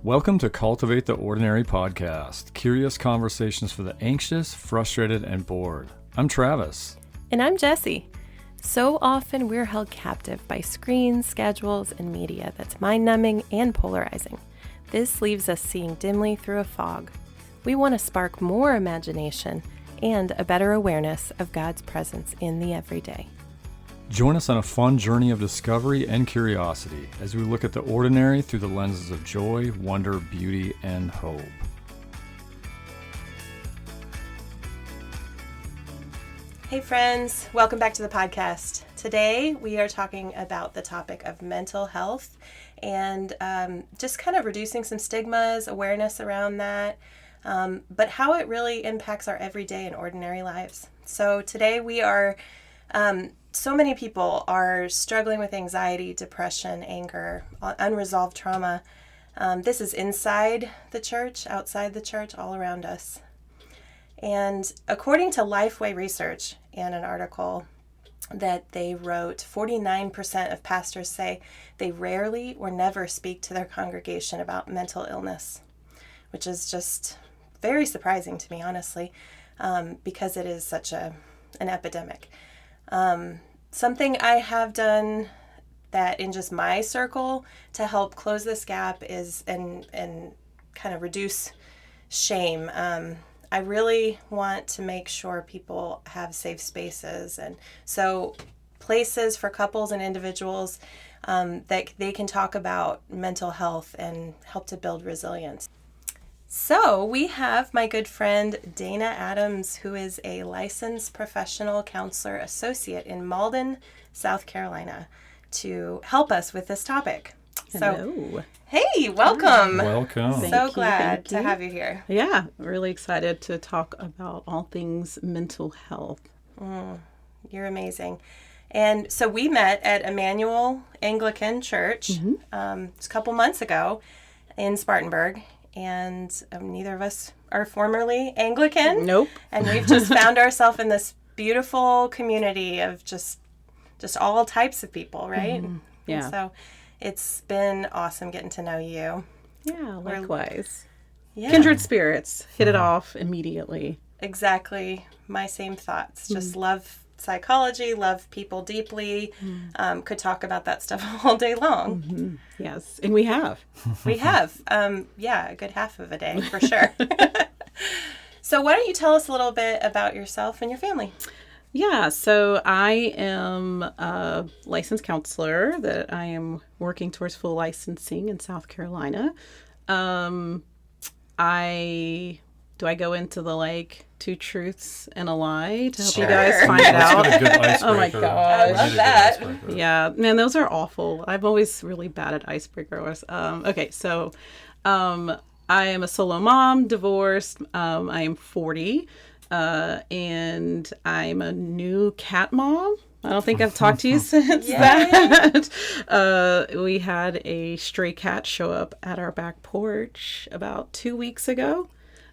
Welcome to Cultivate the Ordinary podcast, curious conversations for the anxious, frustrated, and bored. I'm Travis. And I'm Jessie. So often we're held captive by screens, schedules, and media that's mind-numbing and polarizing. This leaves us seeing dimly through a fog. We want to spark more imagination and a better awareness of God's presence in the everyday. Join us on a fun journey of discovery and curiosity as we look at the ordinary through the lenses of joy, wonder, beauty, and hope. Hey friends, welcome back to the podcast. Today we are talking about the topic of mental health and just kind of reducing some stigmas, awareness around that, but how it really impacts our everyday and ordinary lives. So today we are... So many people are struggling with anxiety, depression, anger, unresolved trauma. This is inside the church, outside the church, all around us. And according to Lifeway Research and an article that they wrote, 49% of pastors say they rarely or never speak to their congregation about mental illness, which is just very surprising to me, honestly, because it is such an epidemic. Something I have done that in just my circle to help close this gap is and kind of reduce shame. I really want to make sure people have safe spaces, and so places for couples and individuals that they can talk about mental health and help to build resilience. So we have my good friend Dana Adams, who is a licensed professional counselor associate in Mending, South Carolina, to help us with this topic. Hello. So, hey, welcome. Welcome. So glad to have you here. Yeah, really excited to talk about all things mental health. You're amazing. And so we met at Emmanuel Anglican Church a couple months ago in Spartanburg. And neither of us are formerly Anglican. Nope. And we've just found ourselves in this beautiful community of just all types of people, right? Yeah. And so it's been awesome getting to know you. Yeah, likewise. Yeah. Kindred spirits. Hit it off immediately. Exactly. My same thoughts. Just love psychology, love people deeply, could talk about that stuff all day long. Yes, and we have. We have. A good half of a day, for sure. So why don't you tell us a little bit about yourself and your family? Yeah, so I am a licensed counselor that I am working towards full licensing in South Carolina. Do I go into the two truths and a lie to help you guys find it out? That's a good icebreaker. Oh my gosh. I love that. Yeah, man, those are awful. I'm always really bad at icebreakers. Okay, so I am a solo mom, divorced. I am 40, and I'm a new cat mom. I don't think I've talked to you since that. We had a stray cat show up at our back porch about 2 weeks ago.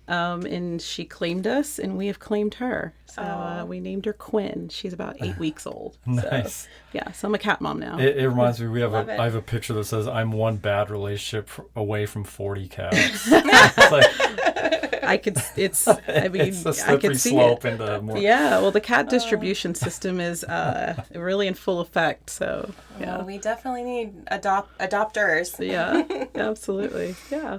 And she claimed us, and we have claimed her. So we named her Quinn. She's about 8 weeks old. Nice. So I'm a cat mom now. It reminds me, I have a picture that says, I'm one bad relationship away from 40 cats. It's like, it's a slippery slope into more. Yeah, well, the cat distribution system is really in full effect. So, yeah. Well, we definitely need adopters. Yeah, absolutely. Yeah.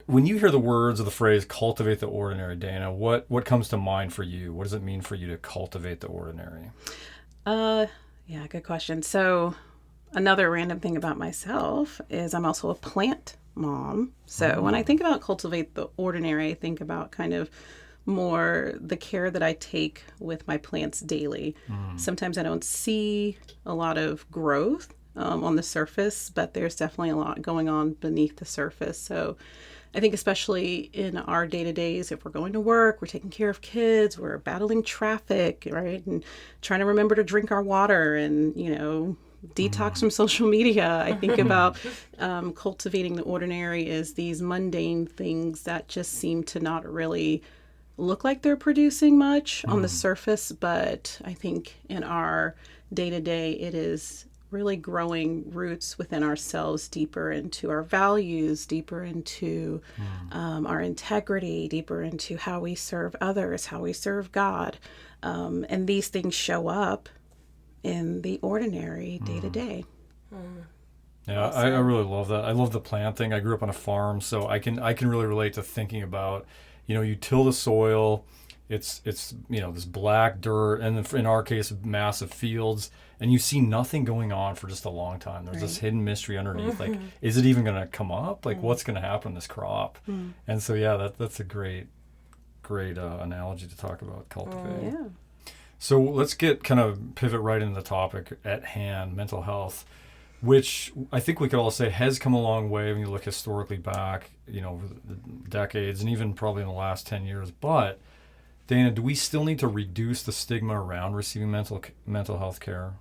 When you hear the words of the phrase cultivate the ordinary, Dana, what comes to mind for you? What does it mean for you to cultivate the ordinary? Yeah, good question. So another random thing about myself is I'm also a plant mom. So when I think about cultivate the ordinary, I think about kind of more the care that I take with my plants daily. Sometimes I don't see a lot of growth on the surface, but there's definitely a lot going on beneath the surface. So I think especially in our day-to-days, if we're going to work, we're taking care of kids, we're battling traffic, right? And trying to remember to drink our water and, detox from social media. I think about cultivating the ordinary is these mundane things that just seem to not really look like they're producing much on the surface. But I think in our day-to-day, it is really growing roots within ourselves, deeper into our values, deeper into our integrity, deeper into how we serve others, how we serve God. And these things show up in the ordinary day to day. Yeah, I really love that. I love the plant thing. I grew up on a farm, so I can really relate to thinking about, you till the soil, it's this black dirt, and in our case, massive fields, and you see nothing going on for just a long time. There's this hidden mystery underneath. Like, is it even going to come up? Like, what's going to happen to this crop? And so, yeah, that's a great analogy to talk about cultivating. Yeah. So let's kind of pivot right into the topic at hand, mental health, which I think we could all say has come a long way when you look historically back, over the decades and even probably in the last 10 years. But, Dana, do we still need to reduce the stigma around receiving mental health care?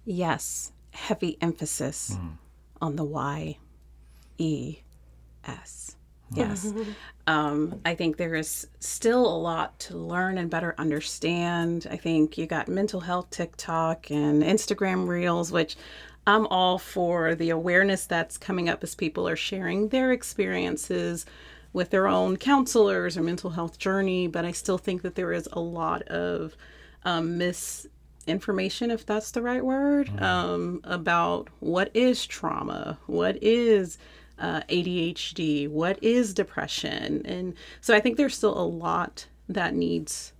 Yes. Heavy emphasis on the Y-E-S. Yes. I think there is still a lot to learn and better understand. I think you got mental health TikTok and Instagram Reels, which I'm all for the awareness that's coming up as people are sharing their experiences with their own counselors or mental health journey. But I still think that there is a lot of misinformation, if that's the right word, about what is trauma, what is ADHD, what is depression. And so I think there's still a lot that needs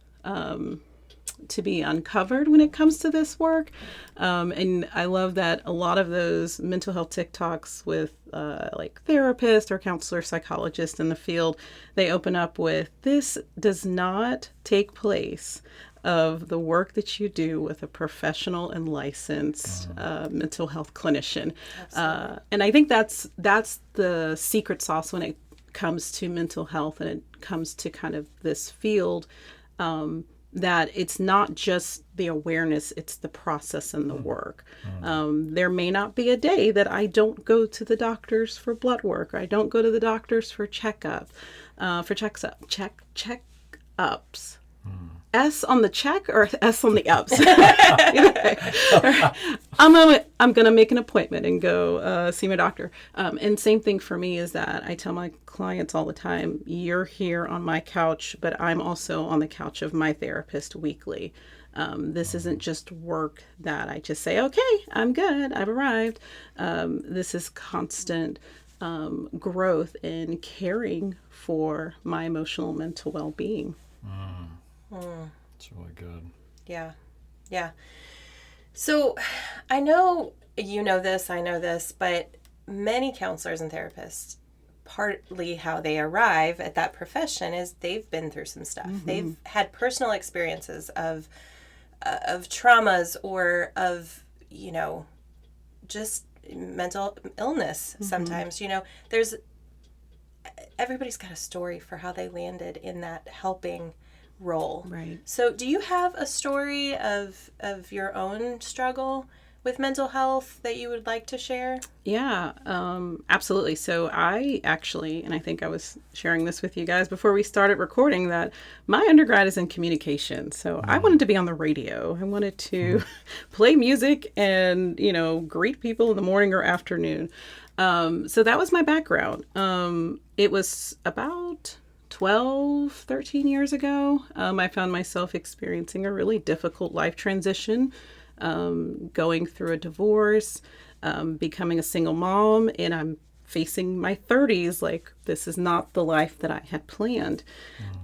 to be uncovered when it comes to this work. And I love that a lot of those mental health TikToks with like therapists or counselor psychologists in the field, they open up with, this does not take place of the work that you do with a professional and licensed mental health clinician. And I think that's the secret sauce when it comes to mental health and it comes to kind of this field, that it's not just the awareness, it's the process and the work. There may not be a day that I don't go to the doctors for blood work, or I don't go to the doctors for checkups. S on the check or S on the ups? I'm going to make an appointment and go see my doctor. And same thing for me is that I tell my clients all the time, you're here on my couch, but I'm also on the couch of my therapist weekly. This isn't just work that I just say, okay, I'm good, I've arrived. This is constant growth in caring for my emotional and mental well-being. It's really good. Yeah. So I know you know this, I know this, but many counselors and therapists, partly how they arrive at that profession is they've been through some stuff. They've had personal experiences of traumas or of, just mental illness sometimes. There's everybody's got a story for how they landed in that helping role. Right. So do you have a story of your own struggle with mental health that you would like to share? Yeah, absolutely. So I actually, and I think I was sharing this with you guys before we started recording, that my undergrad is in communication. So I wanted to be on the radio. I wanted to play music and, greet people in the morning or afternoon. So that was my background. It was about 13 years ago, I found myself experiencing a really difficult life transition, going through a divorce, becoming a single mom, and I'm facing my 30s. Like, this is not the life that I had planned.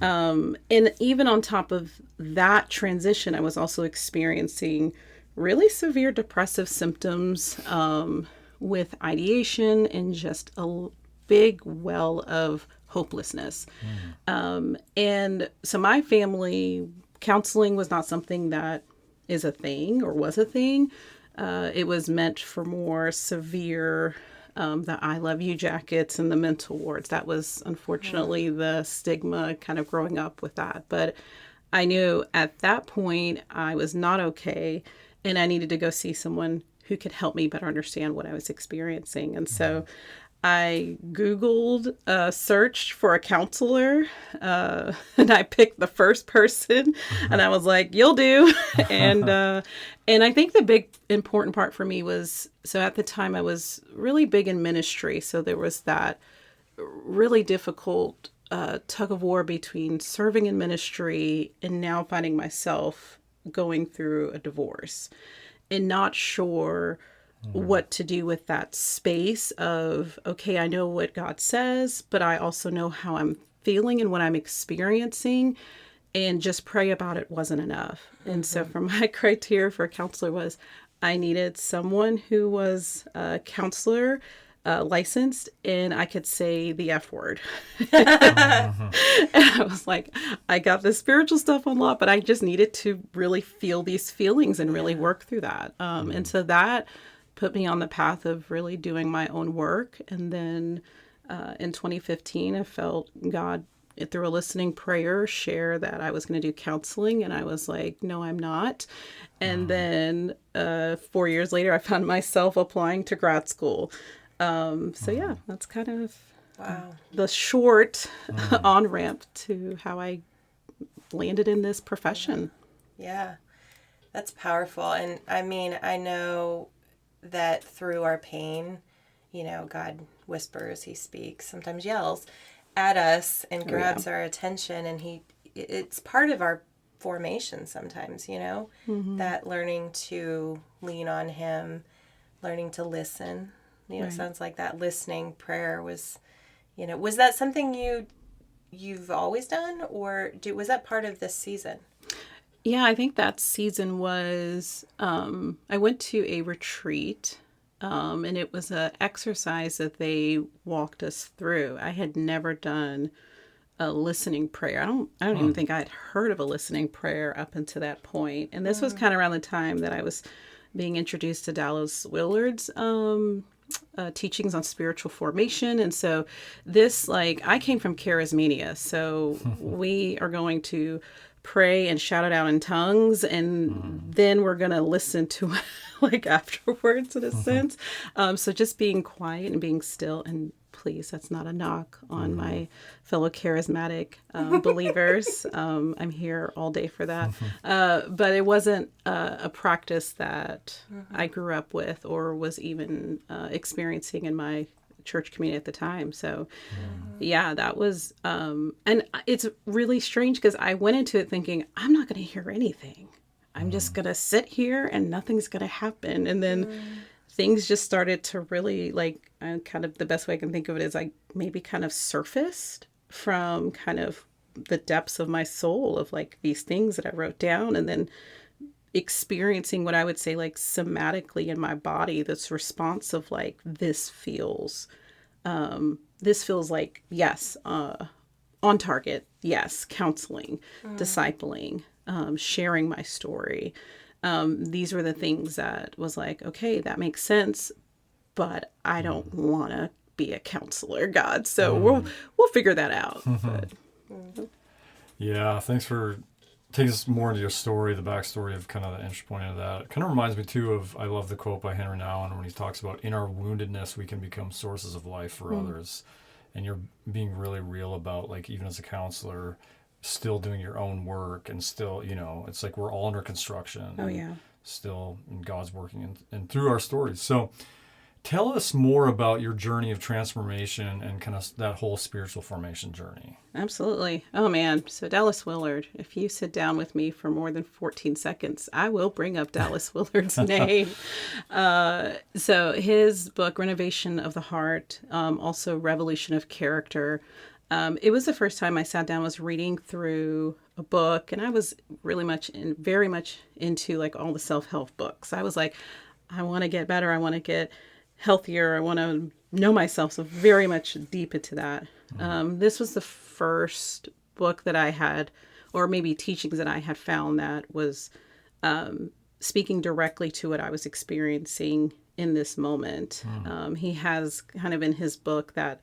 And even on top of that transition, I was also experiencing really severe depressive symptoms, with ideation and just a big well of hopelessness. And so my family, counseling was not something that is a thing or was a thing. It was meant for more severe, the I love you jackets and the mental wards. That was unfortunately the stigma kind of growing up with that. But I knew at that point I was not okay and I needed to go see someone who could help me better understand what I was experiencing. And so I Googled, searched for a counselor, and I picked the first person, and I was like, "You'll do." And I think the big important part for me was, so at the time I was really big in ministry, so there was that really difficult tug of war between serving in ministry and now finding myself going through a divorce and not sure what to do with that space of, okay, I know what God says, but I also know how I'm feeling and what I'm experiencing, and just pray about it wasn't enough. And so for my criteria for a counselor was, I needed someone who was a counselor, licensed, and I could say the F word. And I was like, I got the spiritual stuff on lock, but I just needed to really feel these feelings and really work through that. And so that put me on the path of really doing my own work. And then in 2015, I felt God, through a listening prayer, share that I was going to do counseling. And I was like, no, I'm not. And then 4 years later, I found myself applying to grad school. So yeah, that's kind of the short on-ramp to how I landed in this profession. Yeah, that's powerful. And I mean, I know that through our pain, God whispers, he speaks, sometimes yells at us and grabs our attention, and it's part of our formation sometimes, that learning to lean on him, learning to listen. Sounds like that listening prayer was, was that something you've always done, or was that part of this season? Yeah, I think that season was, I went to a retreat, and it was an exercise that they walked us through. I had never done a listening prayer. I don't even think I had heard of a listening prayer up until that point. And this was kind of around the time that I was being introduced to Dallas Willard's teachings on spiritual formation. And so this, I came from charismania. So we are going to pray and shout it out in tongues, and then we're going to listen to afterwards, in a sense. So just being quiet and being still, and please, that's not a knock on my fellow charismatic believers. I'm here all day for that. But it wasn't a practice that I grew up with or was even experiencing in my church community at the time. So yeah, that was, and it's really strange because I went into it thinking, I'm not going to hear anything. I'm just going to sit here and nothing's going to happen. And then things just started to really, kind of the best way I can think of it is maybe kind of surfaced from kind of the depths of my soul of these things that I wrote down, and then experiencing what I would say somatically in my body, this response of this feels like, yes, on target. Yes. Counseling, discipling, sharing my story. These were the things that was okay, that makes sense, but I don't want to be a counselor, God. So we'll figure that out. But, yeah, thanks for taking us more into your story, the backstory of kind of the entry point into that. It kind of reminds me too of, I love the quote by Henry Nouwen when he talks about, in our woundedness, we can become sources of life for others. And you're being really real about, even as a counselor, still doing your own work, and still, it's we're all under construction. Oh yeah. Still, and God's working and through our stories. So tell us more about your journey of transformation and kind of that whole spiritual formation journey. Absolutely. Oh man. So Dallas Willard, if you sit down with me for more than 14 seconds, I will bring up Dallas Willard's name. So his book, Renovation of the Heart, also Revolution of Character. It was the first time I sat down, was reading through a book, and I was really very much into all the self-help books. I was I want to get better. I want to get healthier. I want to know myself. So very much deep into that. This was the first book that I had, or maybe teachings that I had found that was speaking directly to what I was experiencing in this moment. He has kind of in his book that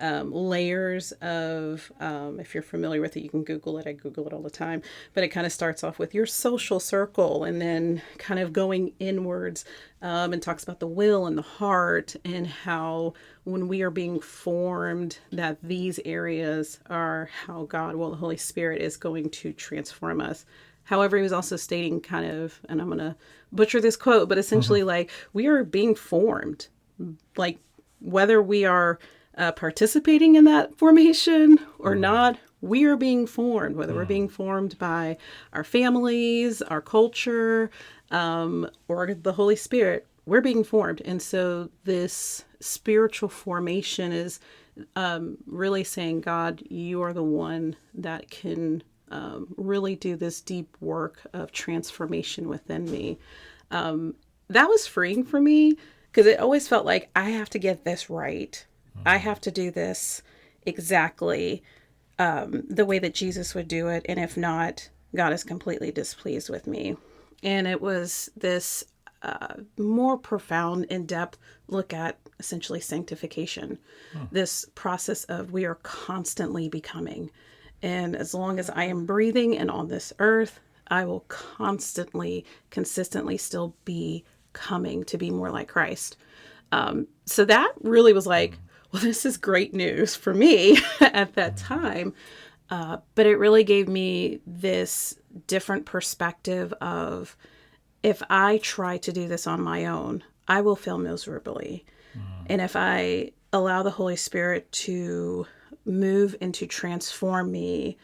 layers of, if you're familiar with it, you can Google it. I Google it all the time. But it kind of starts off with your social circle and then kind of going inwards, and talks about the will and the heart and how when we are being formed, that these areas are how God, well, the Holy Spirit is going to transform us. However, he was also stating kind of, and I'm going to butcher this quote, but essentially like we are being formed, like whether we are participating in that formation or not, we are being formed, whether we're being formed by our families, our culture, or the Holy Spirit, we're being formed. And so this spiritual formation is really saying, God, you are the one that can really do this deep work of transformation within me. That was freeing for me because it always felt like I have to get this right. I have to do this exactly the way that Jesus would do it. And if not, God is completely displeased with me. And it was this more profound, in-depth look at essentially sanctification, this process of we are constantly becoming. And as long as I am breathing and on this earth, I will constantly, consistently still be coming to be more like Christ. So that really was like, well, this is great news for me at that time. But it really gave me this different perspective of if I try to do this on my own, I will fail miserably. And if I allow the Holy Spirit to move and to transform me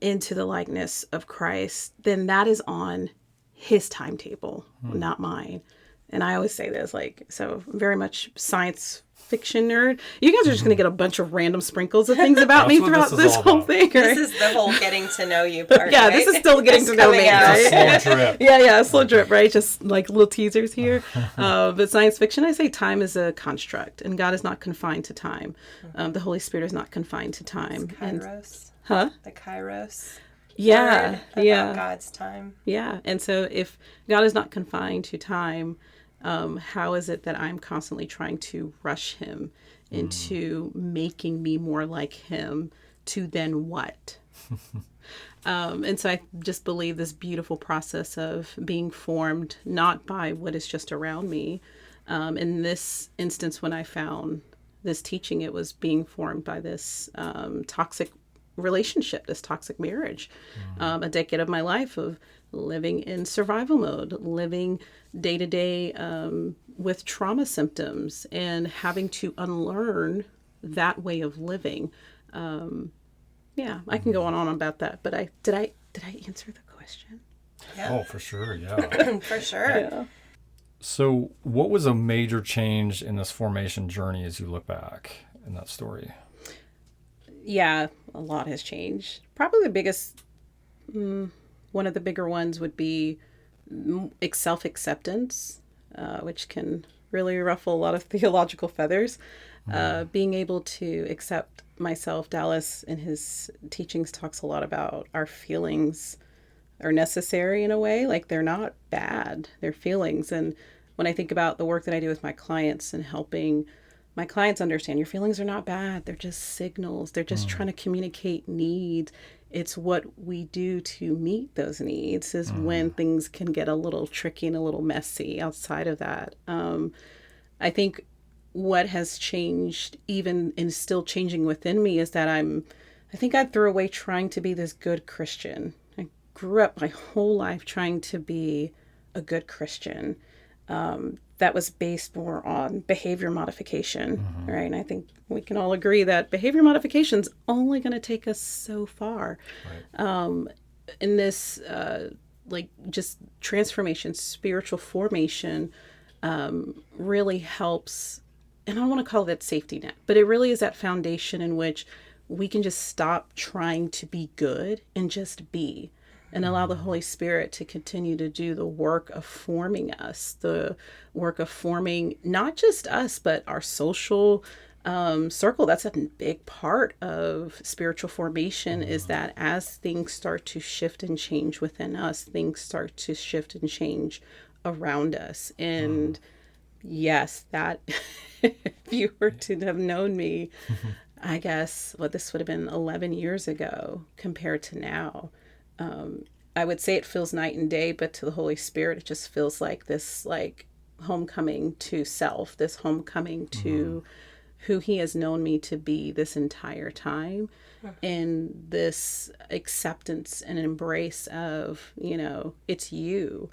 into the likeness of Christ, then that is on his timetable, not mine. And I always say this, like, so very much science fiction nerd. You guys are just going to get a bunch of random sprinkles of things about me throughout this whole thing. Right? This is the whole getting to know you part. Yeah, right? this is still getting to know me. Right? It's a slow drip. Yeah, a slow drip, right? Just like little teasers here. But science fiction, I say time is a construct, and God is not confined to time. The Holy Spirit is not confined to time. It's Kairos. The Kairos. Yeah, about God's time. Yeah, and so if God is not confined to time, how is it that I'm constantly trying to rush him into making me more like him to then what? And so I just believe this beautiful process of being formed, not by what is just around me. In this instance, when I found this teaching, it was being formed by this toxic relationship, this toxic marriage, a decade of my life of living in survival mode, living day to day with trauma symptoms and having to unlearn that way of living. Yeah, I can go on about that, but did I answer the question? Yeah. Oh, for sure. Yeah. For sure. Yeah. So what was a major change in this formation journey as you look back in that story? Yeah, a lot has changed. Probably the biggest, one of the bigger ones would be self-acceptance, which can really ruffle a lot of theological feathers. Being able to accept myself. Dallas in his teachings talks a lot about our feelings are necessary in a way, like they're not bad, they're feelings. And when I think about the work that I do with my clients and helping my clients understand your feelings are not bad, they're just signals, they're just trying to communicate needs. It's what we do to meet those needs is when things can get a little tricky and a little messy outside of that. I think what has changed, even and still changing within me, is that I think I threw away trying to be this good Christian. I grew up my whole life trying to be a good Christian. That was based more on behavior modification, right? And I think we can all agree that behavior modification is only going to take us so far. Right. In this, like just transformation, spiritual formation, really helps. And I don't want to call that safety net, but it really is that foundation in which we can just stop trying to be good and just be. And allow the Holy Spirit to continue to do the work of forming us, the work of forming not just us, but our social circle. That's a big part of spiritual formation, is that as things start to shift and change within us, things start to shift and change around us. And yes, that if you were to have known me I guess, this would have been 11 years ago compared to now. I would say it feels night and day, but to the Holy Spirit, it just feels like this, like, homecoming to self, this homecoming to who he has known me to be this entire time, and this acceptance and embrace of, it's you.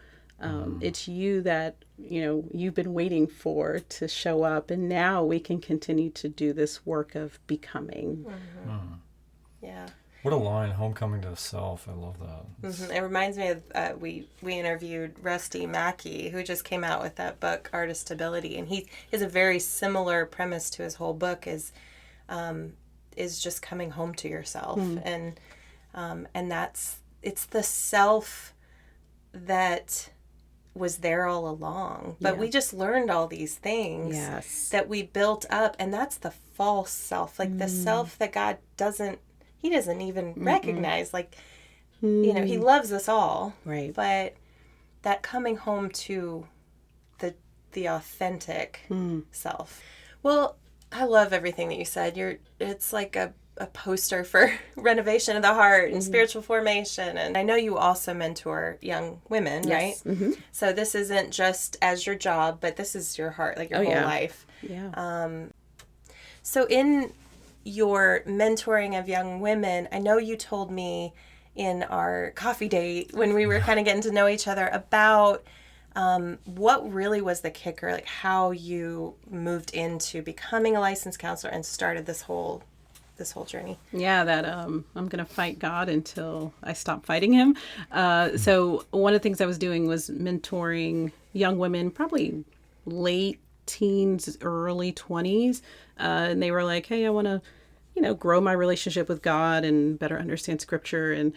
It's you that, you've been waiting for to show up, and now we can continue to do this work of becoming. Yeah. What a line, homecoming to self. I love that. It reminds me of, we interviewed Rusty Mackey, who just came out with that book, Artistability, and he has a very similar premise to his whole book, is just coming home to yourself. And it's the self that was there all along, but we just learned all these things that we built up, and that's the false self, like the self that God doesn't even recognize. Like, he loves us all, right? But that coming home to the authentic self. Well, I love everything that you said. It's like a poster for renovation of the heart and spiritual formation. And I know you also mentor young women, right? So this isn't just as your job, but this is your heart, like your whole life. Yeah. So in your mentoring of young women, I know you told me in our coffee date when we were kind of getting to know each other about what really was the kicker, like how you moved into becoming a licensed counselor and started this whole journey. Yeah, that I'm going to fight God until I stop fighting him. So one of the things I was doing was mentoring young women, probably late teens, early 20s. And they were like, hey, I want to, grow my relationship with God and better understand scripture. And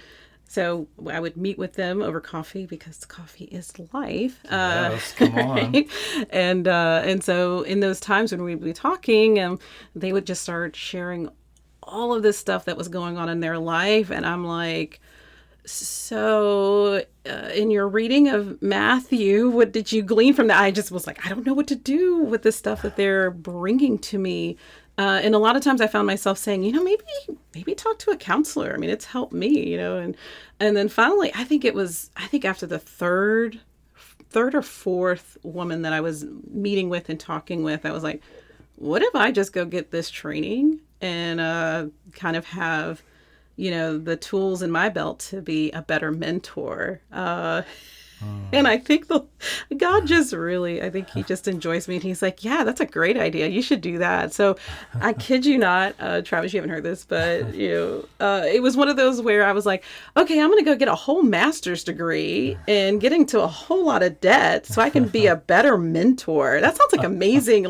so I would meet with them over coffee, because coffee is life. Yes, come on. Right? And so in those times when we'd be talking, they would just start sharing all of this stuff that was going on in their life. And I'm like, so in your reading of Matthew, what did you glean from that? I just was like, I don't know what to do with the stuff that they're bringing to me. And a lot of times I found myself saying, maybe talk to a counselor. I mean, it's helped me, and then finally, I think after the third or fourth woman that I was meeting with and talking with, I was like, what if I just go get this training and kind of have, the tools in my belt to be a better mentor. And I think God just really, I think he just enjoys me. And he's like, yeah, that's a great idea. You should do that. So I kid you not, Travis, you haven't heard this, but it was one of those where I was like, okay, I'm going to go get a whole master's degree and get into a whole lot of debt so I can be a better mentor. That sounds like amazing,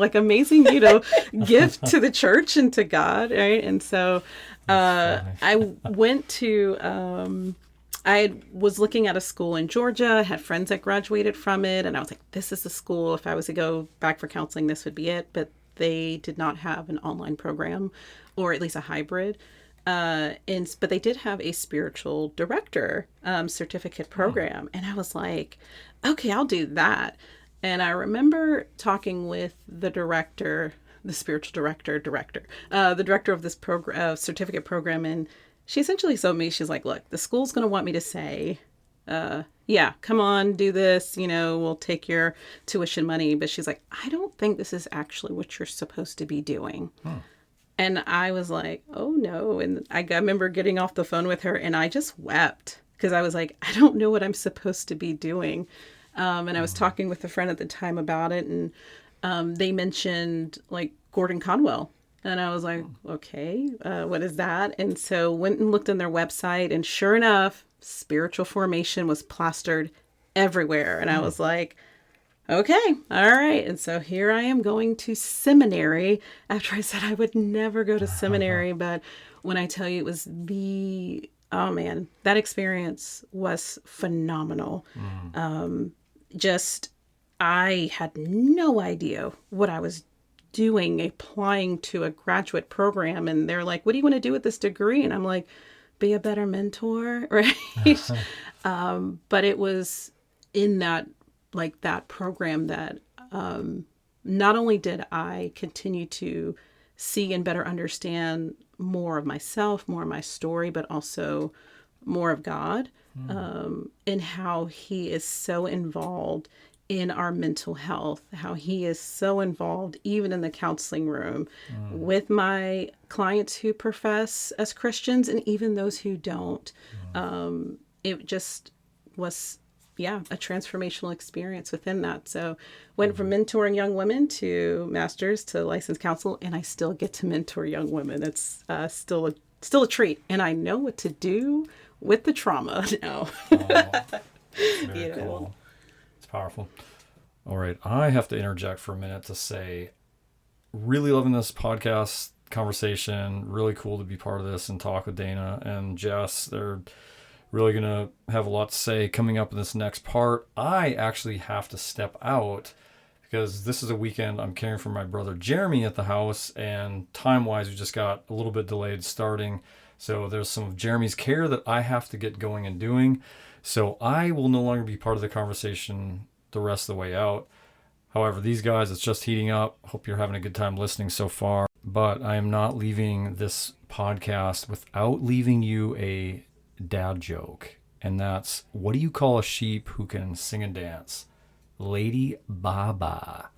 gift to the church and to God. Right. And so I went to, I was looking at a school in Georgia, had friends that graduated from it, and I was like, this is the school. If I was to go back for counseling, this would be it. But they did not have an online program, or at least a hybrid. But they did have a spiritual director certificate program. And I was like, okay, I'll do that. And I remember talking with the director, the spiritual director, the director of this certificate program, and she essentially told me, she's like, look, the school's going to want me to say, yeah, come on, do this, we'll take your tuition money. But she's like, I don't think this is actually what you're supposed to be doing. And I was like, oh no. And I remember getting off the phone with her and I just wept because I was like, I don't know what I'm supposed to be doing. And I was talking with a friend at the time about it, and they mentioned like Gordon Conwell. And I was like, okay, what is that? And so went and looked on their website, and sure enough, spiritual formation was plastered everywhere. And I was like, okay, all right. And so here I am going to seminary after I said I would never go to seminary. But when I tell you it was oh man, that experience was phenomenal. I had no idea what I was doing, applying to a graduate program, and they're like, what do you want to do with this degree? And I'm like, be a better mentor, right? But it was in that program that not only did I continue to see and better understand more of myself, more of my story, but also more of God, and how he is so involved in our mental health, how he is so involved even in the counseling room with my clients who profess as Christians and even those who don't. It just was, a transformational experience within that. So went from mentoring young women to masters to licensed counsel, and I still get to mentor young women. It's still a treat, and I know what to do with the trauma now. Very cool. It's powerful. All right, I have to interject for a minute to say, really loving this podcast conversation. Really cool to be part of this and talk with Dana and Jess. They're really going to have a lot to say coming up in this next part. I actually have to step out because this is a weekend I'm caring for my brother Jeremy at the house, and time-wise we just got a little bit delayed starting. So there's some of Jeremy's care that I have to get going and doing. So I will no longer be part of the conversation the rest of the way out. However, these guys, it's just heating up. Hope you're having a good time listening so far. But I am not leaving this podcast without leaving you a dad joke. And that's, what do you call a sheep who can sing and dance? Lady Baba.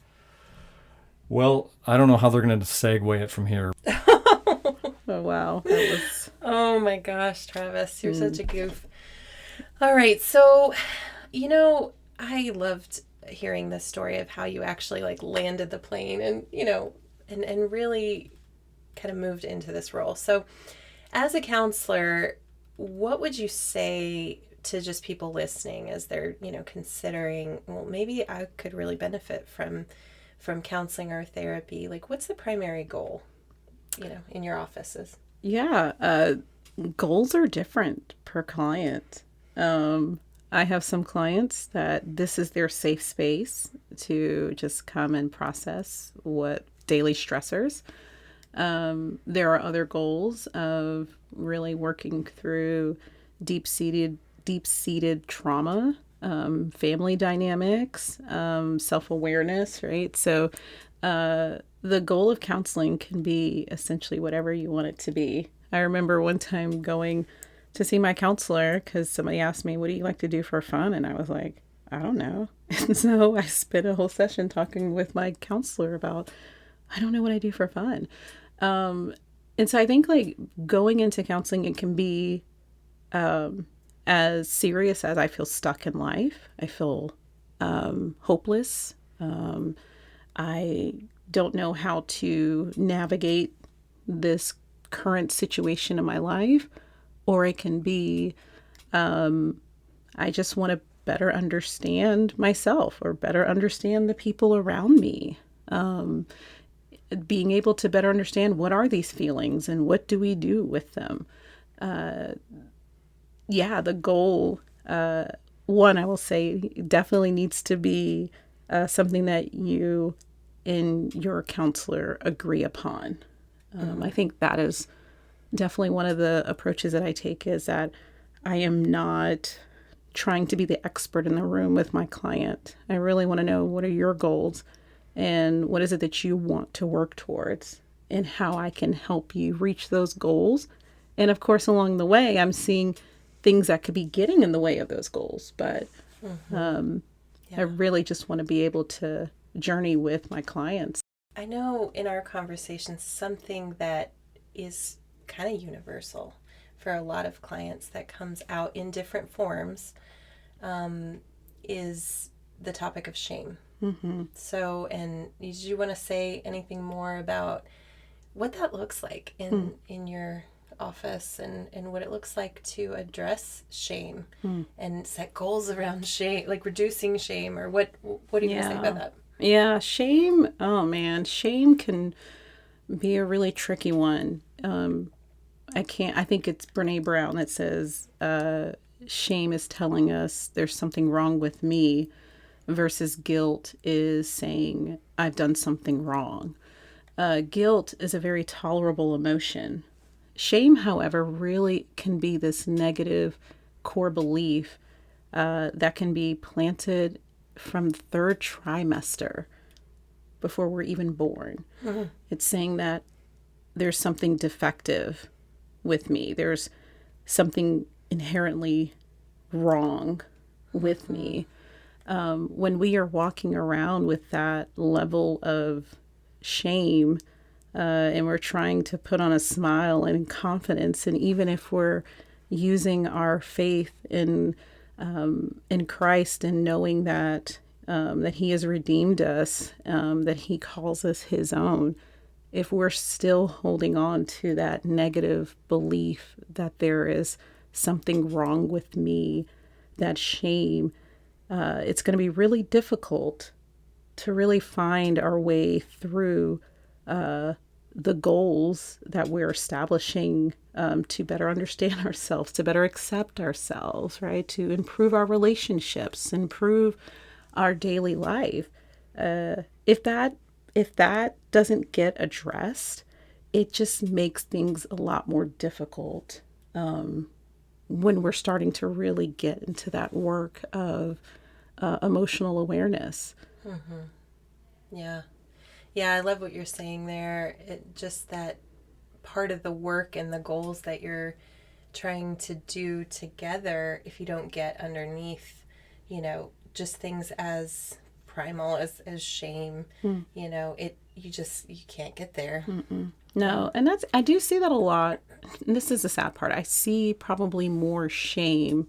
Well, I don't know how they're going to segue it from here. Oh, wow. That was... Oh my gosh, Travis, you're such a goof. All right. So, I loved hearing the story of how you actually landed the plane and, and really kind of moved into this role. So as a counselor, what would you say to just people listening as they're, considering, well, maybe I could really benefit from counseling or therapy? What's the primary goal, in your offices? Yeah. Goals are different per client. I have some clients that this is their safe space to just come and process what daily stressors. There are other goals of really working through deep-seated trauma, family dynamics, self-awareness, right? So the goal of counseling can be essentially whatever you want it to be. I remember one time going to see my counselor because somebody asked me, what do you like to do for fun? And I was like, I don't know. And so I spent a whole session talking with my counselor about, I don't know what I do for fun. And so I think going into counseling, it can be as serious as I feel stuck in life. I feel hopeless. I don't know how to navigate this current situation in my life. Or it can be, I just want to better understand myself or better understand the people around me. Being able to better understand what are these feelings and what do we do with them. The goal, one, I will say, definitely needs to be something that you and your counselor agree upon. I think that is definitely one of the approaches that I take, is that I am not trying to be the expert in the room with my client. I really want to know, what are your goals and what is it that you want to work towards and how I can help you reach those goals. And of course, along the way, I'm seeing things that could be getting in the way of those goals. But I really just want to be able to journey with my clients. I know in our conversations, something that is kind of universal for a lot of clients that comes out in different forms is the topic of shame. Mm-hmm. So, and did you want to say anything more about what that looks like in your office and what it looks like to address shame and set goals around shame, reducing shame, or what do you guys think about that? Yeah, shame. Oh man, shame can be a really tricky one. I think it's Brene Brown that says, shame is telling us there's something wrong with me, versus guilt is saying I've done something wrong. Guilt is a very tolerable emotion. Shame, however, really can be this negative core belief that can be planted from third trimester before we're even born. Mm-hmm. It's saying that there's something defective with me. There's something inherently wrong with me. When we are walking around with that level of shame, and we're trying to put on a smile and confidence, and even if we're using our faith in Christ and knowing that that He has redeemed us, that He calls us His own, if we're still holding on to that negative belief that there is something wrong with me, that shame, it's going to be really difficult to really find our way through the goals that we're establishing to better understand ourselves, to better accept ourselves, right? To improve our relationships, improve our daily life. If that doesn't get addressed, it just makes things a lot more difficult when we're starting to really get into that work of emotional awareness. Yeah. Yeah, I love what you're saying there. It just that part of the work and the goals that you're trying to do together, if you don't get underneath, just things as primal as shame, you can't get there. No, and I do see that a lot. And this is the sad part. I see probably more shame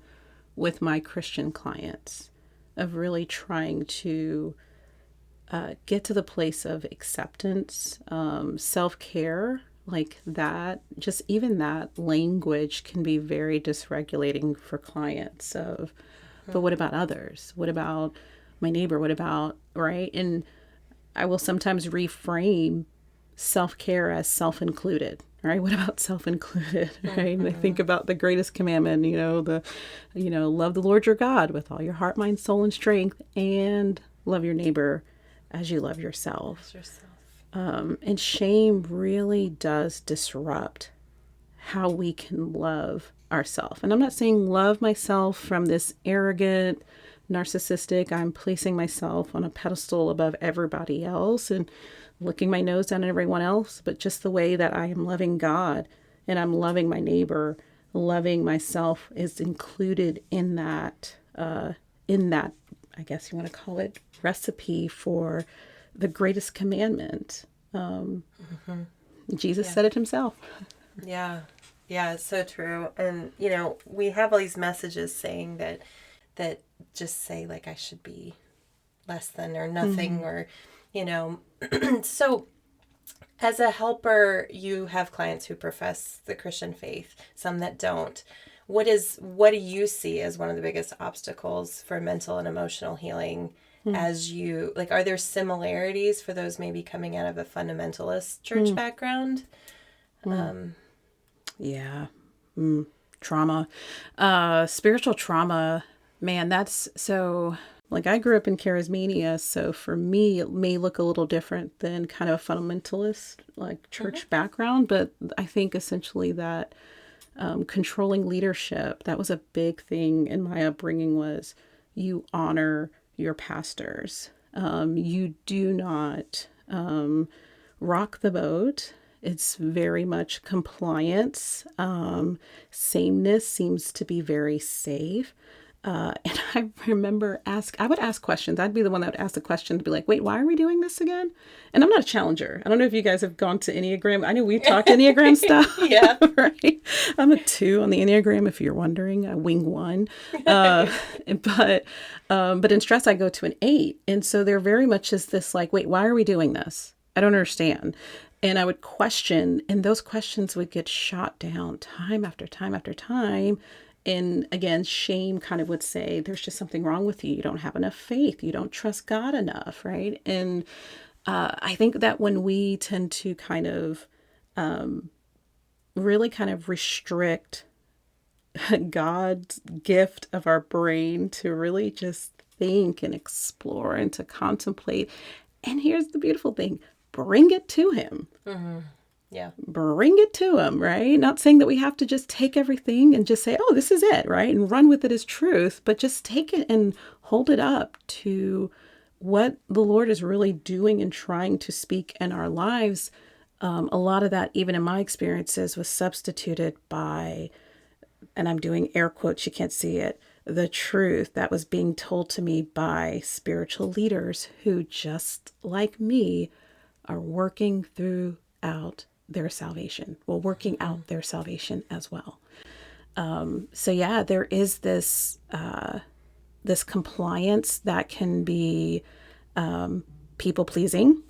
with my Christian clients of really trying to get to the place of acceptance, self-care, like that. Just even that language can be very dysregulating for clients of, but what about others? What about my neighbor? What about, right? And I will sometimes reframe self-care as self-included, right? What about self-included, right? And I think about the greatest commandment, love the Lord your God with all your heart, mind, soul, and strength, and love your neighbor as you love yourself. And shame really does disrupt how we can love ourselves. And I'm not saying love myself from this arrogant, narcissistic, I'm placing myself on a pedestal above everybody else and looking my nose down at everyone else, but just the way that I am loving God and I'm loving my neighbor, loving myself is included in that, I guess you want to call it, recipe for the greatest commandment. Jesus said it himself. Yeah. Yeah, it's so true. And, we have all these messages saying that just say like I should be less than or nothing or, so as a helper, you have clients who profess the Christian faith, some that don't. What do you see as one of the biggest obstacles for mental and emotional healing as you, are there similarities for those maybe coming out of a fundamentalist church background? Yeah. Trauma. Spiritual trauma, man, that's so, I grew up in charismania, so for me, it may look a little different than kind of a fundamentalist, church background, but I think essentially that controlling leadership, that was a big thing in my upbringing, was you honor your pastors. You do not rock the boat. It's very much compliance. Sameness seems to be very safe. And I remember I would ask questions. I'd be the one that would ask the question to be like, wait, why are we doing this again? And I'm not a challenger. I don't know if you guys have gone to Enneagram. I know we talked Enneagram stuff. Yeah. Right. I'm a 2 on the Enneagram, if you're wondering, a wing 1. But in stress, I go to an 8. And so they're very much just this wait, why are we doing this? I don't understand. And I would question, and those questions would get shot down time after time after time. And again, shame kind of would say, there's just something wrong with you. You don't have enough faith. You don't trust God enough, right? And I think that when we tend to kind of really kind of restrict God's gift of our brain to really just think and explore and to contemplate. And here's the beautiful thing, bring it to him. Yeah. Bring it to him, right? Not saying that we have to just take everything and just say, oh, this is it, right? And run with it as truth, but just take it and hold it up to what the Lord is really doing and trying to speak in our lives a lot of that, even in my experiences, was substituted by, and I'm doing air quotes, you can't see it, the truth that was being told to me by spiritual leaders who, just like me, are working throughout their salvation. Well, working out their salvation as well. So yeah, there is this this compliance that can be people pleasing,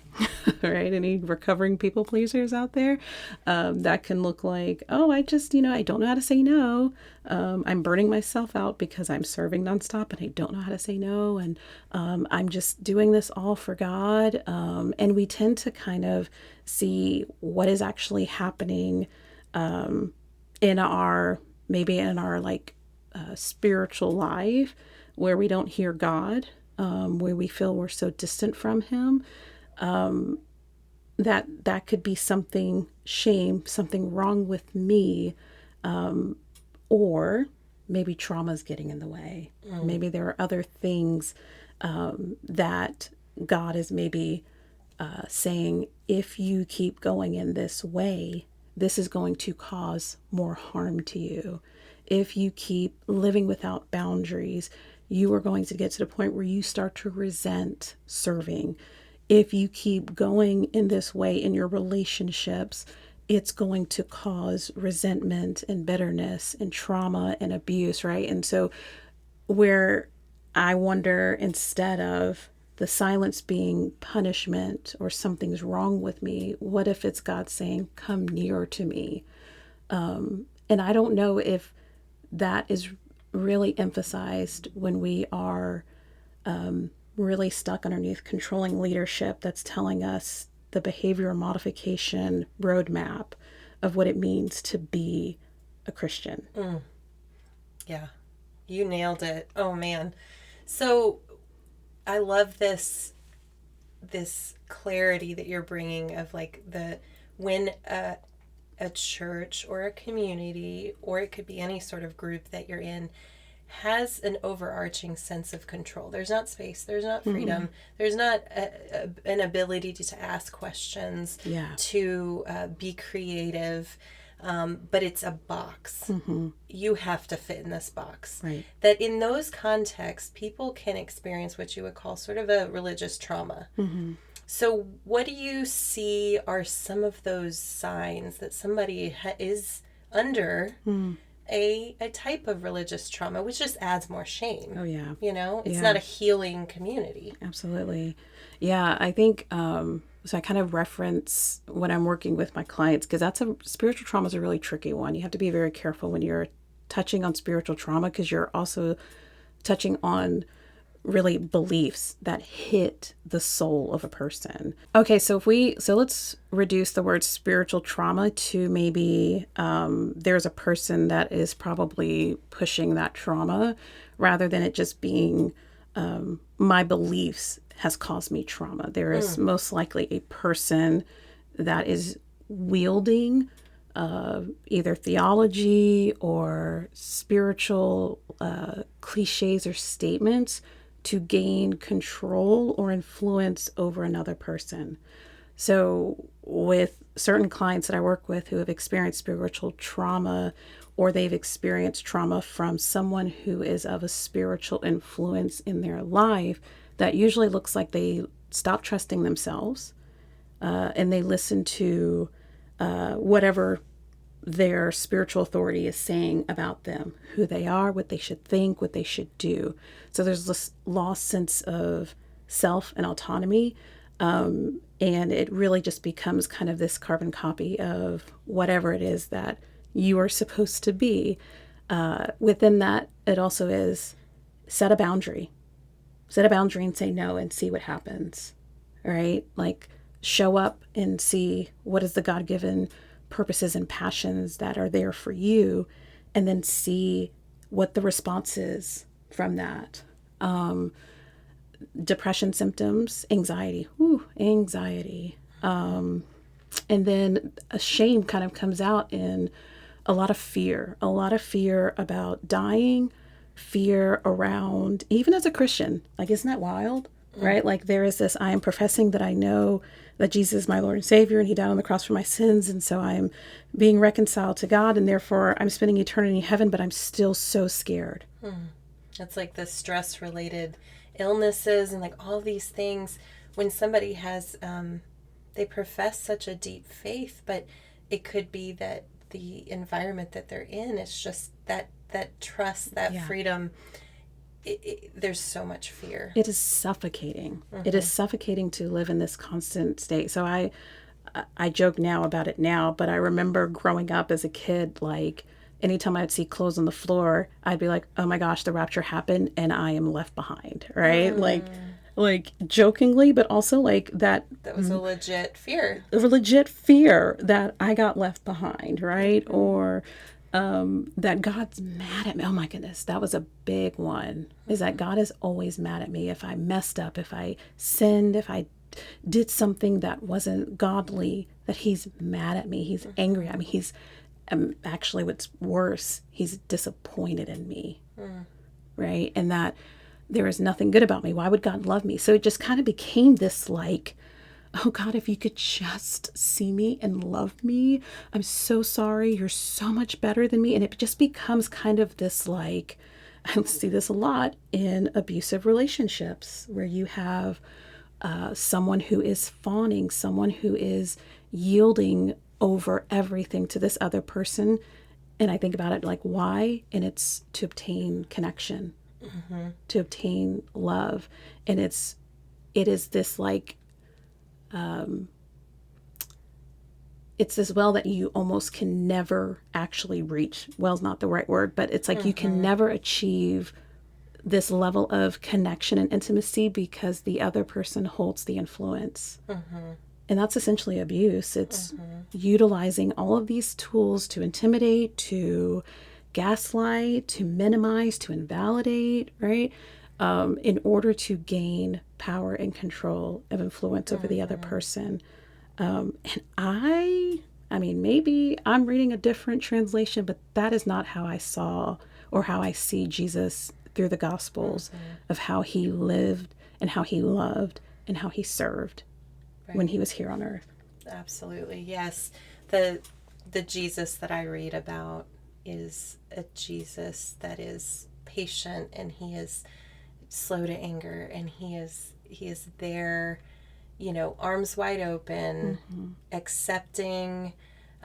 right? Any recovering people pleasers out there? That can look like, oh, I just, I don't know how to say no. I'm burning myself out because I'm serving nonstop and I don't know how to say no. And I'm just doing this all for God. And we tend to kind of see what is actually happening in our, maybe in our like spiritual life, where we don't hear God, where we feel we're so distant from Him. That could be something, shame, something wrong with me, or maybe trauma's getting in the way. Maybe there are other things that God is maybe saying, if you keep going in this way, this is going to cause more harm to you. If you keep living without boundaries, you are going to get to the point where you start to resent serving. If you keep going in this way in your relationships, it's going to cause resentment and bitterness and trauma and abuse, right? And so where I wonder, instead of the silence being punishment or something's wrong with me, what if it's God saying, come near to me? And I don't know if that is really emphasized when we are really stuck underneath controlling leadership that's telling us the behavior modification roadmap of what it means to be a Christian. Yeah, you nailed it. Oh man. So I love this clarity that you're bringing of like when a church or a community, or it could be any sort of group that you're in, has an overarching sense of control. There's not space. There's not freedom. There's not an ability to ask questions, to be creative. But it's a box. You have to fit in this box. Right. That in those contexts, people can experience what you would call sort of a religious trauma. So what do you see are some of those signs that somebody is under a type of religious trauma, which just adds more shame? Oh, yeah. It's not a healing community. Absolutely. Yeah, I think, so I kind of reference when I'm working with my clients, because spiritual trauma is a really tricky one. You have to be very careful when you're touching on spiritual trauma, because you're also touching on really beliefs that hit the soul of a person. Okay, so let's reduce the word spiritual trauma to maybe there's a person that is probably pushing that trauma, rather than it just being my beliefs has caused me trauma. There is most likely a person that is wielding either theology or spiritual cliches or statements to gain control or influence over another person. So with certain clients that I work with who have experienced spiritual trauma, or they've experienced trauma from someone who is of a spiritual influence in their life, that usually looks like they stop trusting themselves and they listen to whatever their spiritual authority is saying about them, who they are, what they should think, what they should do. So there's this lost sense of self and autonomy. And it really just becomes kind of this carbon copy of whatever it is that you are supposed to be. Within that, it also is set a boundary. Set a boundary and say no and see what happens, right? Like show up and see what is the God-given purposes and passions that are there for you, and then see what the response is from that. Depression symptoms, anxiety. And then a shame kind of comes out in a lot of fear about dying, fear around, even as a Christian, like, isn't that wild? right? Like there is this, I am professing that I know that Jesus is my Lord and Savior and he died on the cross for my sins. And so I'm being reconciled to God and therefore I'm spending eternity in heaven, but I'm still so scared. It's like the stress related illnesses and like all these things when somebody has, they profess such a deep faith, but it could be that the environment that they're in is just that trust, that freedom. There's so much fear. It is suffocating. It is suffocating to live in this constant state. So I joke now about it now, but I remember growing up as a kid, like anytime I'd see clothes on the floor, I'd be like, oh my gosh, the rapture happened and I am left behind, right? Like jokingly, but also like that was a legit fear. A legit fear that I got left behind, right? Or that God's mad at me. Oh my goodness, that was a big one. Is that God is always mad at me if I messed up, if I sinned, if I did something that wasn't godly, that he's mad at me. He's angry at me. He's actually what's worse, he's disappointed in me, right? And that there is nothing good about me. Why would God love me? So it just kind of became this like, oh God, if you could just see me and love me, I'm so sorry. You're so much better than me. And it just becomes kind of this like, I see this a lot in abusive relationships where you have someone who is fawning, someone who is yielding over everything to this other person. And I think about it like, why? And it's to obtain connection, to obtain love. And it is this like, it's this well that you almost can never actually reach. Well's not the right word, but it's like you can never achieve this level of connection and intimacy because the other person holds the influence. And that's essentially abuse. It's utilizing all of these tools to intimidate, to gaslight, to minimize, to invalidate, right? In order to gain power and control of influence over the other person. And I mean, maybe I'm reading a different translation, but that is not how I saw or how I see Jesus through the Gospels of how he lived and how he loved and how he served when he was here on earth. Absolutely. Yes. The Jesus that I read about is a Jesus that is patient and he is slow to anger and he is there, arms wide open, accepting,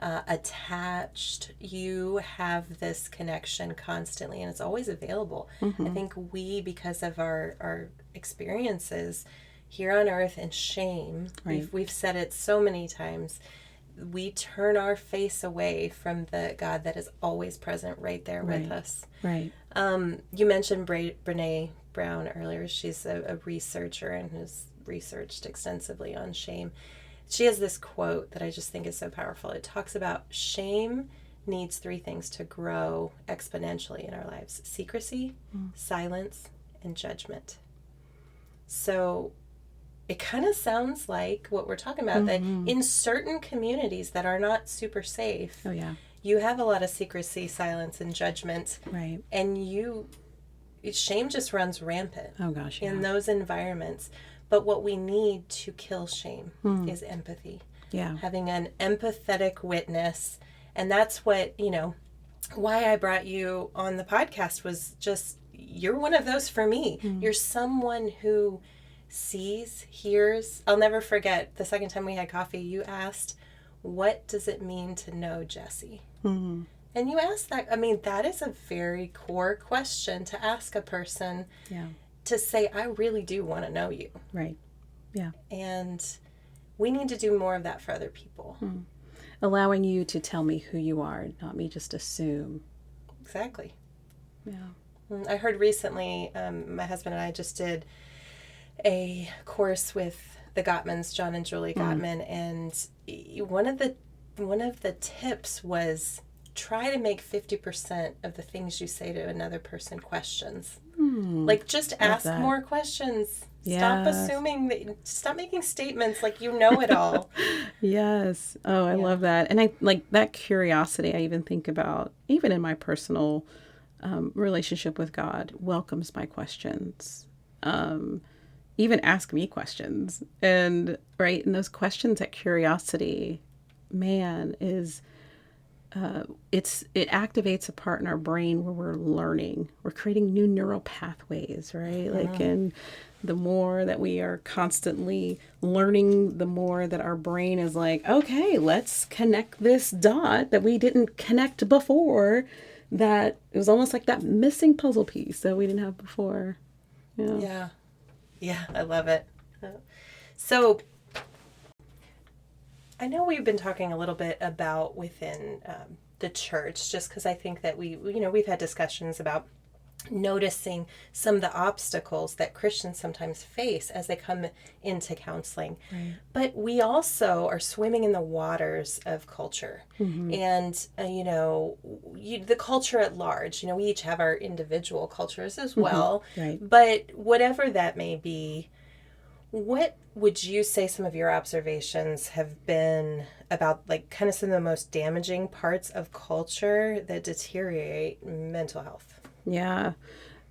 attached. You have this connection constantly and it's always available. I think we, because of our experiences here on earth and shame, we've said it so many times, we turn our face away from the God that is always present right there with us. Right. You mentioned Brene Brown earlier. She's a researcher and has researched extensively on shame. She has this quote that I just think is so powerful. It talks about shame needs 3 things to grow exponentially in our lives: secrecy, silence, and judgment. So it kind of sounds like what we're talking about, that in certain communities that are not super safe, you have a lot of secrecy, silence, and judgment. Right. And shame just runs rampant in those environments. But what we need to kill shame is empathy. Yeah. Having an empathetic witness. And that's what, why I brought you on the podcast was just, you're one of those for me. You're someone who sees, hears. I'll never forget the second time we had coffee, you asked, what does it mean to know Jesse? And you asked that. I mean, that is a very core question to ask a person. Yeah. To say, I really do want to know you. Right. Yeah. And we need to do more of that for other people. Allowing you to tell me who you are, not me just assume. Exactly. Yeah. I heard recently, my husband and I just did a course with the Gottmans, John and Julie Gottman, and one of the tips was try to make 50% of the things you say to another person questions. Like, just ask more questions. Yes. Stop assuming stop making statements like you know it all. Yes. Oh, I love that. And I like that curiosity. I even think about, even in my personal relationship with God, welcomes my questions. even ask me questions. And right, and those questions, that curiosity, man, is it activates a part in our brain where we're learning, we're creating new neural pathways, right? Like, and the more that we are constantly learning, the more that our brain is like, okay, let's connect this dot that we didn't connect before. That it was almost like that missing puzzle piece that we didn't have before. Yeah, I love it. So I know we've been talking a little bit about within the church, just because I think that we've had discussions about noticing some of the obstacles that Christians sometimes face as they come into counseling. Right. But we also are swimming in the waters of culture. And, the culture at large, we each have our individual cultures as well. Right. But whatever that may be, what would you say some of your observations have been about, like, kind of some of the most damaging parts of culture that deteriorate mental health? Yeah.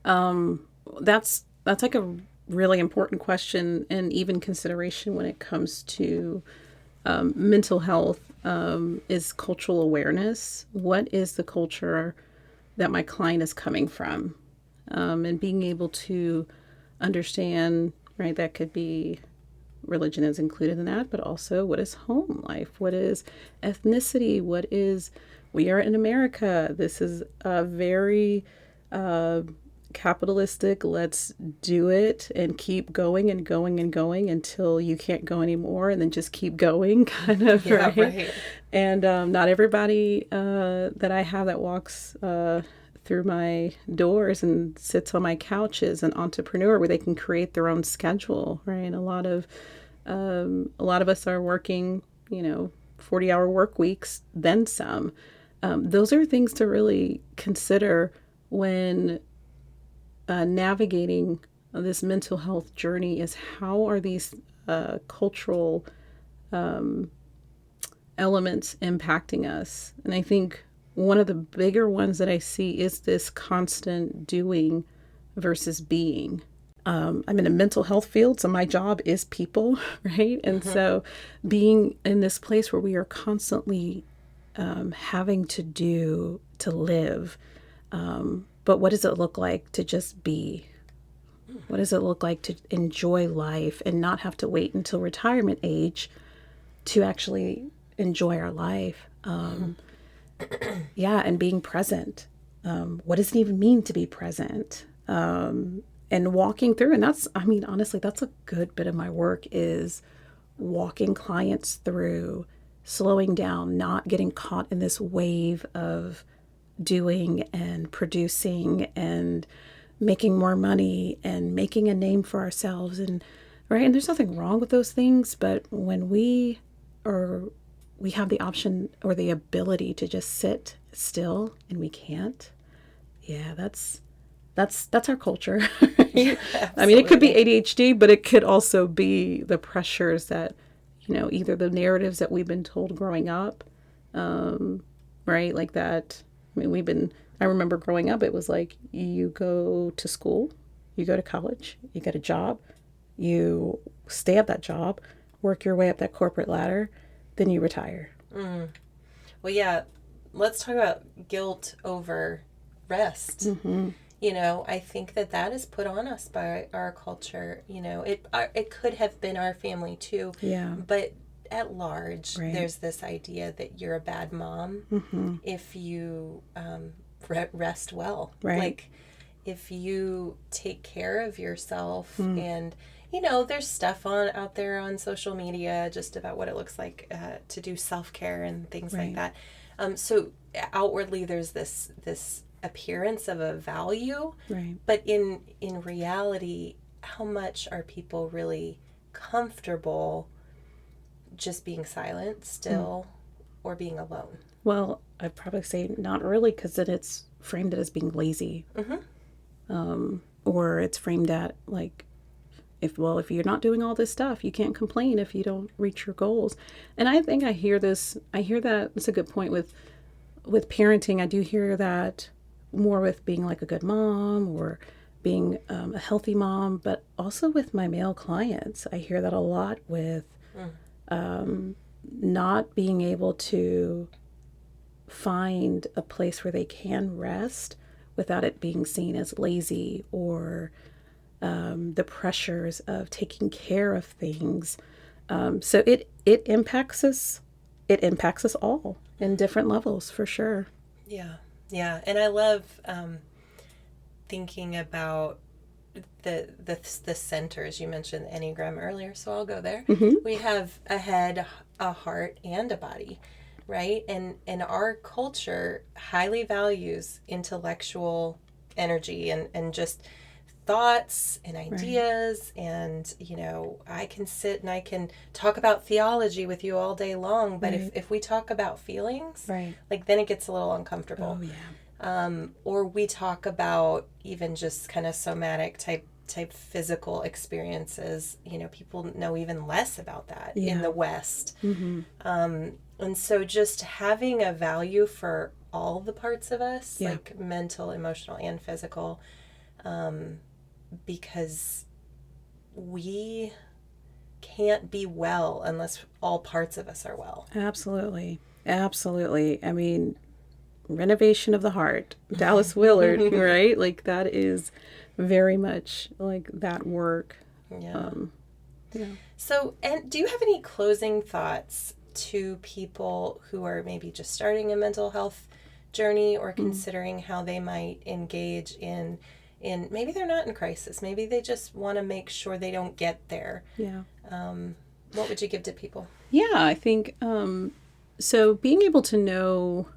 That's like a really important question, and even consideration when it comes to mental health, is cultural awareness. What is the culture that my client is coming from? And being able to understand, right, that could be religion is included in that, but also what is home life? What is ethnicity? What is, we are in America. This is a very capitalistic, let's do it and keep going and going and going until you can't go anymore, and then just keep going, kind of, right? And not everybody that I have that walks through my doors and sits on my couch is an entrepreneur where they can create their own schedule, right? A lot of us are working, 40-hour work weeks, then some. Those are things to really consider when navigating this mental health journey, is how are these cultural elements impacting us? And I think one of the bigger ones that I see is this constant doing versus being. I'm in a mental health field, so my job is people, right? And so being in this place where we are constantly having to do to live, but what does it look like to just be? What does it look like to enjoy life and not have to wait until retirement age to actually enjoy our life? And being present. What does it even mean to be present? And walking through, and that's, honestly, that's a good bit of my work, is walking clients through slowing down, not getting caught in this wave of doing and producing and making more money and making a name for ourselves. And right, and there's nothing wrong with those things, but when we have the option or the ability to just sit still and we can't, that's our culture. Yeah, it could be ADHD, but it could also be the pressures that, either the narratives that we've been told growing up, right? Like that. I remember growing up, it was like, you go to school, you go to college, you get a job, you stay at that job, work your way up that corporate ladder, then you retire. Well, yeah, let's talk about guilt over rest. I think that is put on us by our culture. It could have been our family too. Yeah. But at large, right. There's this idea that you're a bad mom if you rest well. Right. Like, if you take care of yourself and, there's stuff out there on social media just about what it looks like to do self-care and things right. like that. So outwardly, there's this appearance of a value, right. but in reality, how much are people really comfortable just being silent still or being alone? Well, I'd probably say not really, because then it's framed as being lazy. Or it's framed at like, if you're not doing all this stuff, you can't complain if you don't reach your goals. And I think I hear that, it's a good point with parenting. I do hear that more with being like a good mom or being a healthy mom, but also with my male clients, I hear that a lot with not being able to find a place where they can rest without it being seen as lazy, or the pressures of taking care of things. So it impacts us. It impacts us all in different levels, for sure. Yeah, yeah, and I love thinking about the centers. You mentioned the Enneagram earlier, so I'll go there. We have a head, a heart, and a body, right? And our culture highly values intellectual energy and just thoughts and ideas. Right. And, I can sit and I can talk about theology with you all day long, but right. if we talk about feelings, right. like then it gets a little uncomfortable. Oh, yeah. Or we talk about even just kind of somatic type physical experiences. People know even less about that in the West. And so just having a value for all the parts of us, like mental, emotional, and physical, because we can't be well unless all parts of us are well. Absolutely. I mean, renovation of the heart, Dallas Willard, right? Like that is very much like that work. Yeah. So, and do you have any closing thoughts to people who are maybe just starting a mental health journey or considering how they might engage in maybe they're not in crisis, maybe they just want to make sure they don't get there? What would you give to people? I think so being able to know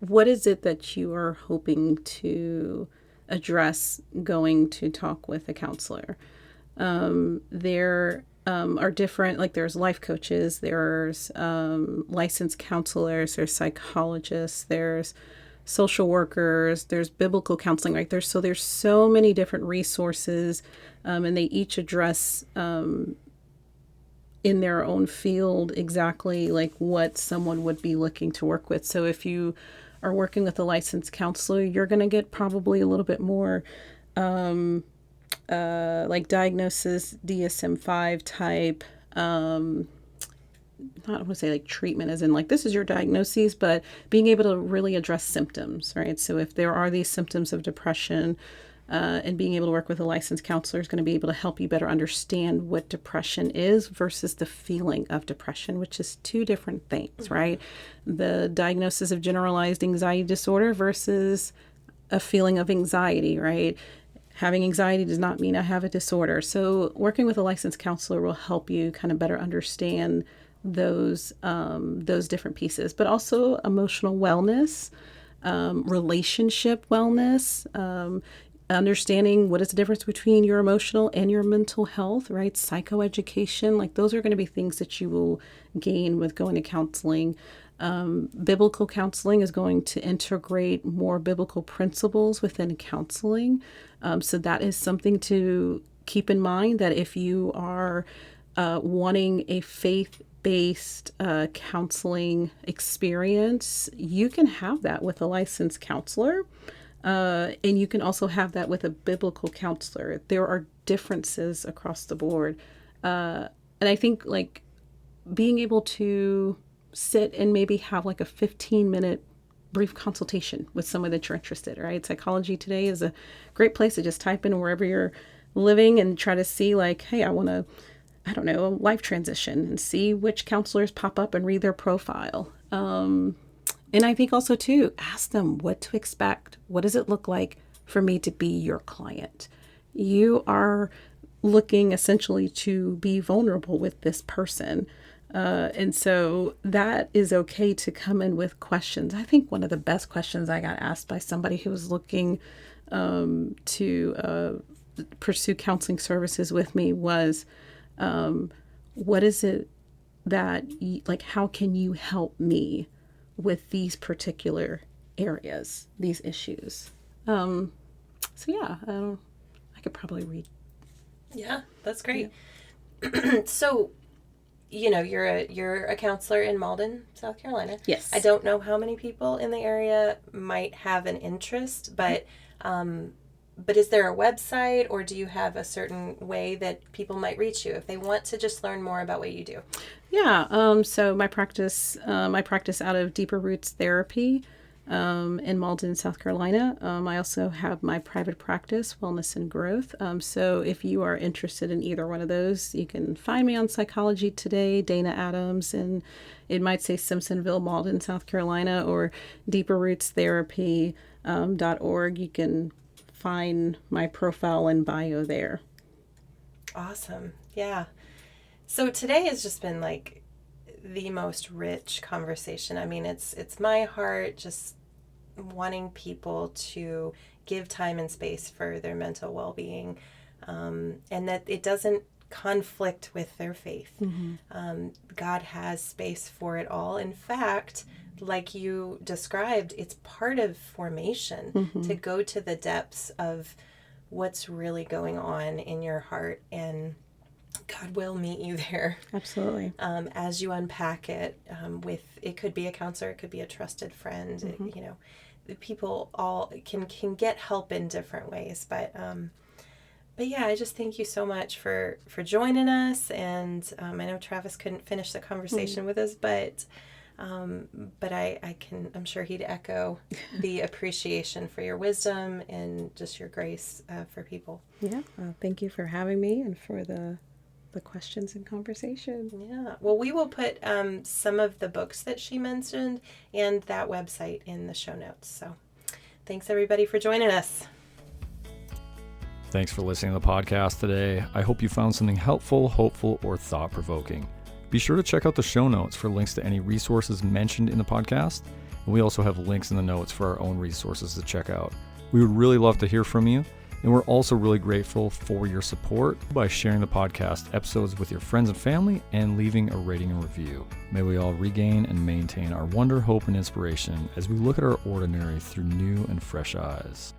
what is it that you are hoping to address going to talk with a counselor. There are different, like there's life coaches, there's licensed counselors, there's psychologists, there's social workers, there's biblical counseling, right? There's so many different resources, and they each address in their own field exactly like what someone would be looking to work with. So if you are working with a licensed counselor, you're going to get probably a little bit more like diagnosis, DSM-5 type, not want to say like treatment as in like this is your diagnosis, but being able to really address symptoms, right? So if there are these symptoms of depression, and being able to work with a licensed counselor is going to be able to help you better understand what depression is versus the feeling of depression, which is two different things, right? The diagnosis of generalized anxiety disorder versus a feeling of anxiety, right? Having anxiety does not mean I have a disorder. So working with a licensed counselor will help you kind of better understand those different pieces, but also emotional wellness, relationship wellness, understanding what is the difference between your emotional and your mental health, right? Psychoeducation, like those are going to be things that you will gain with going to counseling. Biblical counseling is going to integrate more biblical principles within counseling. So that is something to keep in mind, that if you are wanting a faith-based counseling experience, you can have that with a licensed counselor. And you can also have that with a biblical counselor. There are differences across the board. And I think like being able to sit and maybe have like a 15-minute brief consultation with someone that you're interested in, right? Psychology Today is a great place to just type in wherever you're living and try to see like, hey, I want to, I don't know, a life transition, and see which counselors pop up and read their profile. And I think also too, ask them what to expect. What does it look like for me to be your client? You are looking essentially to be vulnerable with this person. And so that is okay to come in with questions. I think one of the best questions I got asked by somebody who was looking to pursue counseling services with me was, what is it that, like, how can you help me with these particular areas, these issues? So yeah, I could probably read. Yeah, that's great. Yeah. So, you're a counselor in Malden, South Carolina. Yes. I don't know how many people in the area might have an interest, but But is there a website, or do you have a certain way that people might reach you if they want to just learn more about what you do? Yeah. So my practice out of Deeper Roots Therapy in Malden, South Carolina. I also have my private practice, Wellness and Growth. So if you are interested in either one of those, you can find me on Psychology Today, Dana Adams, and it might say Simpsonville, Malden, South Carolina, or deeperrootstherapy.org. You can find my profile and bio there. Awesome. Yeah. So today has just been like the most rich conversation. I mean, it's my heart just wanting people to give time and space for their mental well-being, and that it doesn't conflict with their faith. God has space for it all. In fact, like you described, it's part of formation to go to the depths of what's really going on in your heart, and God will meet you there. Absolutely. As you unpack it, it could be a counselor, it could be a trusted friend. You know, the people all can get help in different ways. But yeah, I just thank you so much for joining us. And I know Travis couldn't finish the conversation with us, but I'm sure he'd echo the appreciation for your wisdom and just your grace for people. Yeah. Thank you for having me and for the questions and conversation. Yeah. Well, we will put some of the books that she mentioned and that website in the show notes. So thanks everybody for joining us. Thanks for listening to the podcast today. I hope you found something helpful, hopeful, or thought-provoking. Be sure to check out the show notes for links to any resources mentioned in the podcast. And we also have links in the notes for our own resources to check out. We would really love to hear from you. And we're also really grateful for your support by sharing the podcast episodes with your friends and family and leaving a rating and review. May we all regain and maintain our wonder, hope, and inspiration as we look at our ordinary through new and fresh eyes.